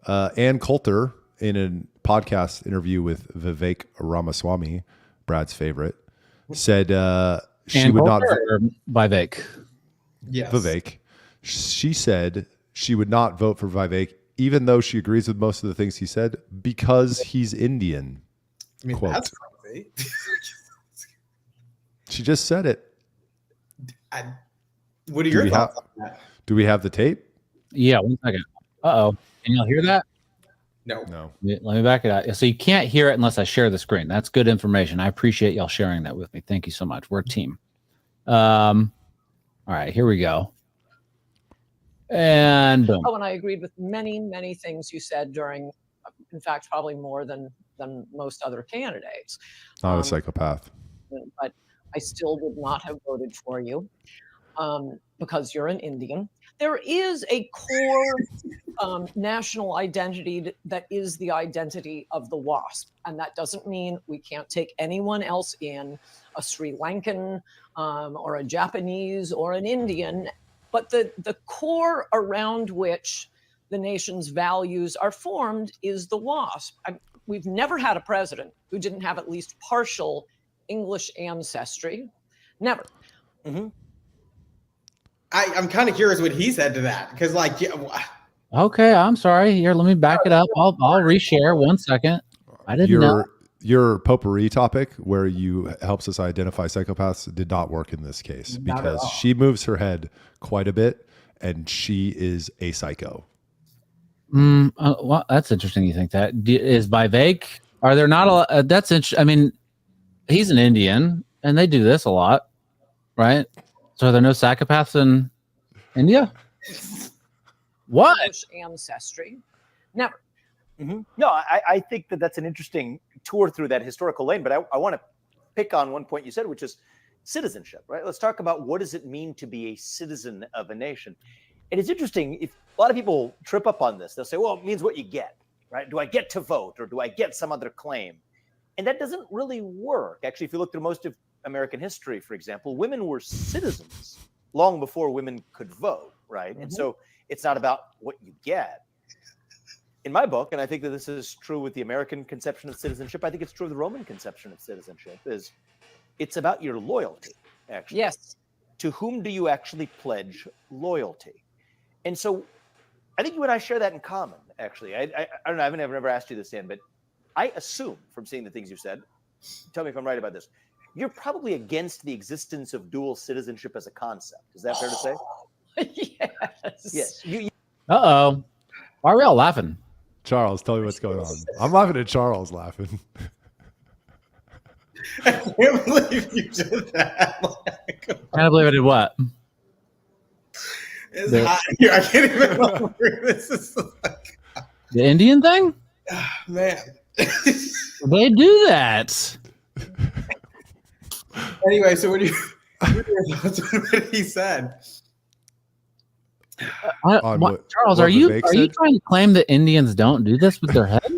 Ann Coulter, in a podcast interview with Vivek Ramaswamy, Brad's favorite, said she Ann would Coulter not or Vivek. Yes. Vivek. She said she would not vote for Vivek, even though she agrees with most of the things he said, because he's Indian. I mean, Quote. that's crazy. She just said it. What are your thoughts on that? Do we have the tape? Yeah, 1 second. Uh-oh. Can y'all hear that? No. Let me back it up. So you can't hear it unless I share the screen. That's good information. I appreciate y'all sharing that with me. Thank you so much. We're a team. All right, here we go. And boom. Oh, and I agreed with many, many things you said during, in fact, probably more than most other candidates. Not a psychopath. But I still would not have voted for you because you're an Indian. There is a core national identity that is the identity of the WASP. And that doesn't mean we can't take anyone else in, a Sri Lankan or a Japanese or an Indian. But the core around which the nation's values are formed is the WASP. We've never had a president who didn't have at least partial English ancestry. Never. Mm-hmm. I'm kind of curious what he said to that, because Okay, I'm sorry. Here, let me back it up. I'll reshare 1 second. I didn't know. Your potpourri topic, where you helps us identify psychopaths, did not work in this case because she moves her head quite a bit, and she is a psycho. Well, that's interesting. You think that is Vivek? Are there not a lot? That's interesting. I mean, he's an Indian, and they do this a lot, right? So are there no psychopaths in India? What? English ancestry. Never. Mm-hmm. No, I think that's an interesting tour through that historical lane, but I want to pick on one point you said, which is citizenship, right? Let's talk about what does it mean to be a citizen of a nation. And it's interesting, if a lot of people trip up on this, they'll say, well, it means what you get, right? Do I get to vote, or do I get some other claim? And that doesn't really work. Actually, if you look through most of American history, for example, women were citizens long before women could vote, right? Mm-hmm. And so it's not about what you get. In my book, and I think that this is true with the American conception of citizenship, I think it's true of the Roman conception of citizenship, is it's about your loyalty, actually. Yes. To whom do you actually pledge loyalty? And so I think you and I share that in common, actually. I don't know, I've never asked you this, Ann, but I assume from seeing the things you said, tell me if I'm right about this, you're probably against the existence of dual citizenship as a concept. Is that fair to say? Yes. Yes. Uh-oh. Why are we all laughing? Charles, tell me what's going on. I'm laughing at Charles laughing. I can't believe you did that. Can't believe I did what? It's hot here. I can't even remember. This is like, The Indian thing? man. They do that. Anyway, so what are your thoughts on what he said? Charles, are you trying to claim that Indians don't do this with their head?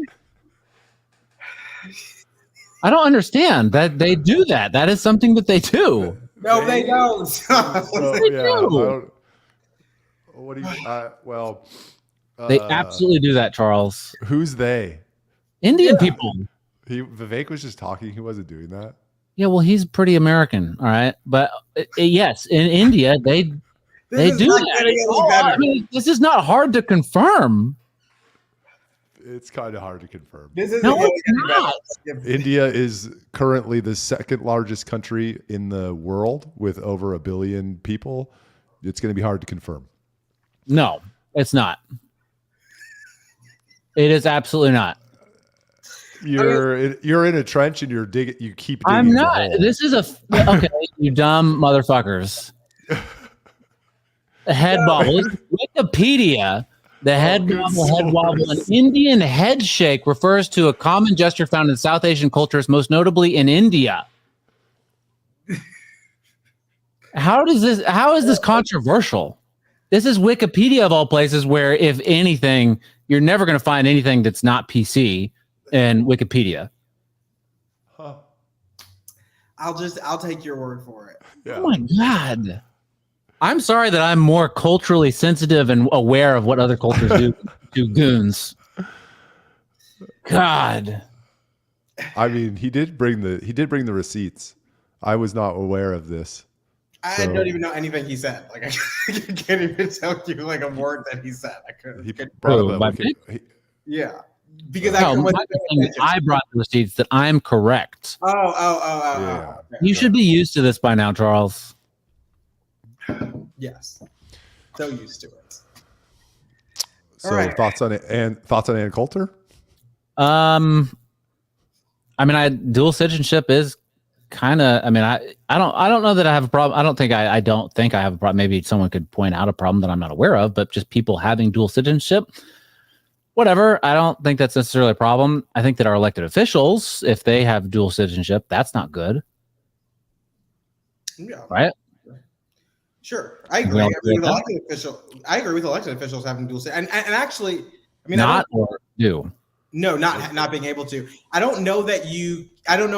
I don't understand that they do that. That is something that they do. No, they don't. They do. What do you? They absolutely do that, Charles. Who's they? Indian people. Vivek was just talking. He wasn't doing that. Yeah, well, he's pretty American, all right. But yes, in India, they do that. I mean, this is not hard to confirm. It's kind of hard to confirm. No, it's not. India is currently the second largest country in the world with over 1 billion people. It's going to be hard to confirm. No, it's not. It is absolutely not. You're in a trench and you're digging. You keep digging. I'm not. This is okay. You dumb motherfuckers. The head wobble. Wikipedia. The head wobble. An Indian head shake refers to a common gesture found in South Asian cultures, most notably in India. How is this controversial? This is Wikipedia of all places, where if anything, you're never going to find anything that's not PC in Wikipedia. Huh. I'll take your word for it. Yeah. Oh my God. I'm sorry that I'm more culturally sensitive and aware of what other cultures do to goons. God. I mean, he did bring the receipts. I was not aware of this. I don't even know anything he said. Like I can't even tell you like a word that he said. I couldn't. He brought up Yeah, because I brought the receipts that I'm correct. Oh. Okay. You should be used to this by now, Charles. Yes, so used to it. So thoughts on Ann Coulter? I mean, dual citizenship is kind of. I mean, I don't know that I have a problem. I don't think I have a problem. Maybe someone could point out a problem that I'm not aware of. But just people having dual citizenship, whatever. I don't think that's necessarily a problem. I think that our elected officials, if they have dual citizenship, that's not good. Yeah. Right. Sure, I agree. I agree with elected officials having dual citizenship, and actually, I mean, not being able to. I don't know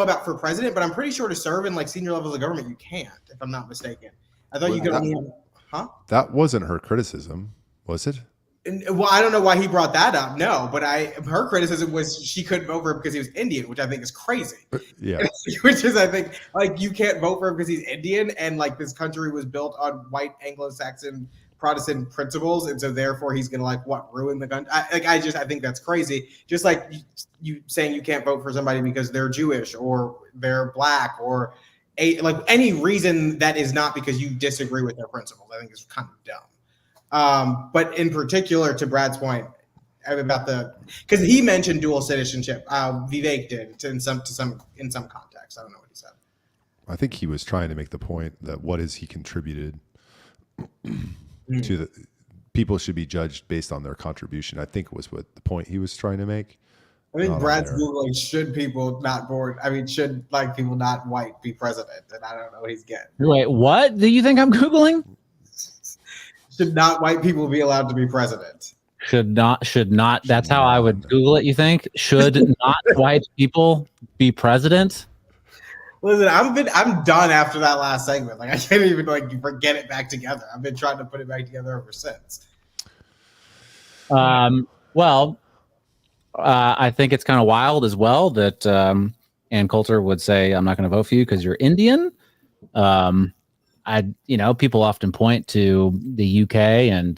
about for president, but I'm pretty sure to serve in like senior levels of government, you can't, if I'm not mistaken. I thought you could only have, That wasn't her criticism, was it? Well, I don't know why he brought that up. No, but her criticism was she couldn't vote for him because he was Indian, which I think is crazy. Yeah. Which is, I think, like you can't vote for him because he's Indian, and like this country was built on white Anglo-Saxon Protestant principles, and so therefore he's gonna ruin the country. I think that's crazy. Just like you saying you can't vote for somebody because they're Jewish or they're black or any reason that is not because you disagree with their principles. I think is kind of dumb. But in particular, to Brad's point about because he mentioned dual citizenship, Vivek did in some context. I don't know what he said. I think he was trying to make the point that what has he contributed to the people should be judged based on their contribution. I think was what the point he was trying to make. I think Brad's Googling should people not people not white be president, and I don't know what he's getting. Wait, what do you think I'm Googling? Should not white people be allowed to be president? Should not. That's how I would Google it. You think should not white people be president? Listen, I'm done after that last segment. Like I can't even get it back together. I've been trying to put it back together ever since. Well, I think it's kind of wild as well that Ann Coulter would say, "I'm not going to vote for you because you're Indian." People often point to the UK and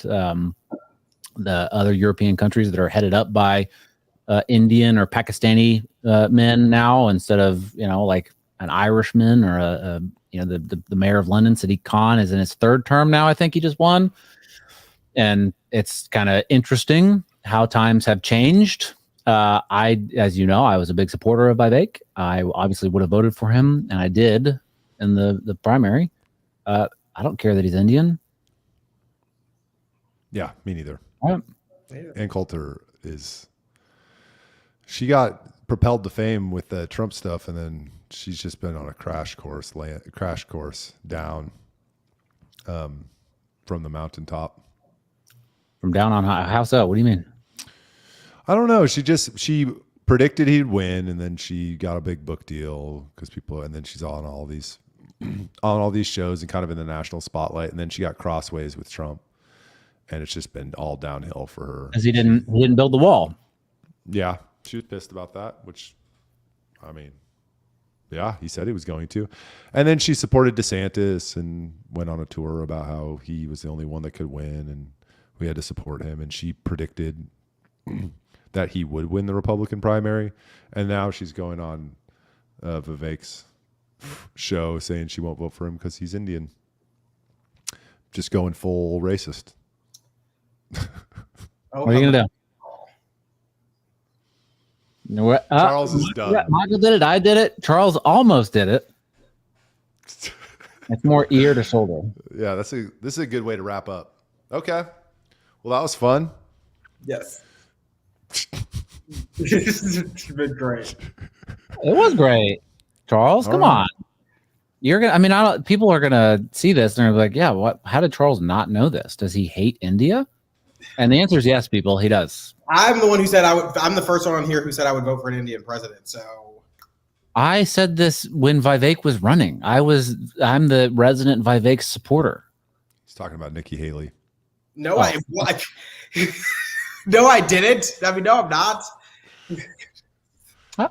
the other European countries that are headed up by Indian or Pakistani men now, instead of like an Irishman or the mayor of London, Sadiq Khan, is in his third term now. I think he just won, and it's kind of interesting how times have changed. As you know, I was a big supporter of Vivek. I obviously would have voted for him, and I did in the primary. I don't care that he's Indian. Yeah, me neither. Right. Ann Coulter she got propelled to fame with the Trump stuff, and then she's just been on a crash course down from the mountaintop. From down on high. How so? What do you mean? I don't know. She predicted he'd win, and then she got a big book deal and then she's on all these shows and kind of in the national spotlight, and then she got crossways with Trump, and it's just been all downhill for her. Because he didn't build the wall. Yeah, she was pissed about that, which, I mean, yeah, he said he was going to. And then she supported DeSantis and went on a tour about how he was the only one that could win, and we had to support him, and she predicted that he would win the Republican primary, and now she's going on Vivek's show saying she won't vote for him because he's Indian. Just going full racist. What are you gonna do? Charles is done. Yeah, Michael did it. I did it. Charles almost did it. It's more ear to shoulder. Yeah, this is a good way to wrap up. Okay. Well, that was fun. Yes. It's been great. It was great. Charles, come on. You're gonna. People are gonna see this and they're like, "Yeah, what? How did Charles not know this? Does he hate India?" And the answer is yes, people. He does. I'm the one who said I would. I'm the first one on here who said I would vote for an Indian president. So I said this when Vivek was running. I'm the resident Vivek supporter. He's talking about Nikki Haley. No, I didn't. I mean, no, I'm not.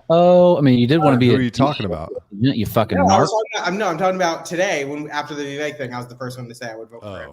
Oh, I mean, you did want to be. Who are you talking about? You fucking No, narc. I'm talking about today when after the Vivek thing, I was the first one to say I would vote for him.